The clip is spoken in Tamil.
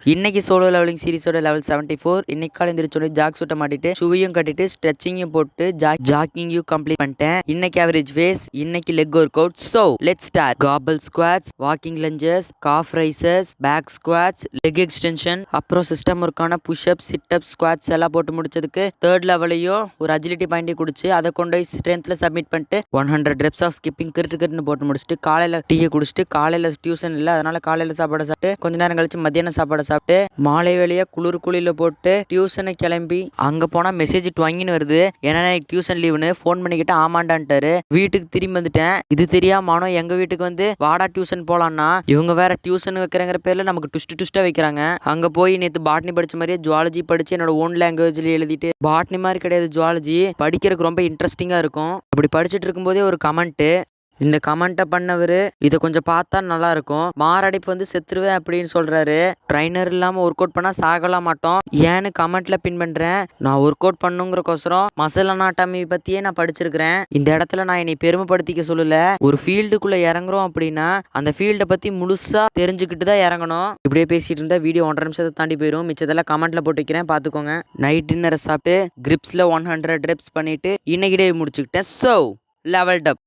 இன்னைக்கு சோலோ லெவலிங் சீரிஸோட லெவல் 74. இன்னைக்கு காலை எந்திரிச்சோட ஜாக் சூட்டை மாட்டிட்டு ஷூவையும் கட்டிட்டு ஸ்ட்ரெச்சிங்கும் போட்டு ஜாக்கிங்கையும் கம்ப்ளீட் பண்ணிட்டேன். இன்னைக்கு ஆவரேஜ் ஃபேஸ், இன்னைக்கு leg work out. So let's start. Goblet squats, walking lunges, calf raises, back squats, leg extension, அப்புறம் சிஸ்டம் ஒர்க்கான புஷ்அப், சிட்டப், ஸ்குவாட்ஸ் எல்லாம் போட்டு முடிச்சதுக்கு தேர்ட் லெவலையும் ஒரு அஜிலிட்டி பாயிண்டையும் குடிச்சு அதை கொண்டு போய் ஸ்ட்ரென்த்ல சப்மிட் பண்ணிட்டு 100 reps ஆஃப் ஸ்கிப்பிங் கிரிட்டு போட்டு முடிச்சுட்டு காலையில டீயை குடிச்சிட்டு, காலையில டியூஷன் இல்லை அதனால காலையில சாப்பாடு சாப்பிட்டு கொஞ்ச நேரம் கழிச்சு மத்தியான சாப்பாடு சாப்பிட்டு மாலை வேலையா குளியில போட்டு டியூஷனை கிளம்பி அங்க போனா மெசேஜ் டுவங்கின்னு வருது. ஏன்னா டியூஷன் லீவுன்னு ஃபோன் பண்ணிக்கிட்டு ஆமாண்டான்ட்டாரு. வீட்டுக்கு திரும்பி வந்துட்டேன். இது தெரியாம எங்க வீட்டுக்கு வந்து வாடா டியூஷன் போலான்னா இவங்க வேற டியூஷன் வைக்கிறங்கிற பேர்ல நமக்கு டுஸ்டா வைக்கிறாங்க. அங்க போய் நேத்து பாட்னி படிச்ச மாதிரியே ஜுவாலஜி படிச்சு என்னோட ஓன் லாங்குவேஜ்ல எழுதிட்டு, பாட்னி மாதிரி கிடையாது ஜுவாலஜி, படிக்கிறதுக்கு ரொம்ப இன்ட்ரெஸ்டிங்கா இருக்கும். அப்படி படிச்சுட்டு இருக்கும்போதே ஒரு கமெண்ட், இந்த கமெண்ட்டை பண்ணவர் இதை கொஞ்சம் பார்த்தா நல்லா இருக்கும், மாரடைப்பு வந்து செத்துருவேன் அப்படின்னு சொல்றாரு. ட்ரைனர் இல்லாம ஒர்க் அவுட் பண்ணா சாகலாம் மாட்டோம் ஏன்னு கமெண்ட்ல பின் பண்றேன். நான் ஒர்க் அவுட் பண்ணுங்கிறக்கோசரம் மசில் அனாட்டமி பத்தியே நான் படிச்சிருக்கிறேன். இந்த இடத்துல நான் என்னை பெருமைப்படுத்திக்க சொல்லல. ஒரு ஃபீல்டுக்குள்ள இறங்குறோம் அப்படின்னா அந்த ஃபீல்டை பத்தி முழுசா தெரிஞ்சுக்கிட்டு தான் இறங்கணும். இப்படியே பேசிட்டு இருந்தா வீடியோ 1.5 நிமிஷத்தை தாண்டி போயிடும். மிச்சதெல்லாம் கமெண்ட்ல போட்டு வைக்கிறேன், பாத்துக்கோங்க. நைட் டின்னரை சாப்பிட்டு கிரிப்ஸ்ல 100 reps பண்ணிட்டு இன்னைக்கு டே முடிச்சுக்கிட்டேன். ஸோ லெவல்ட் அப்.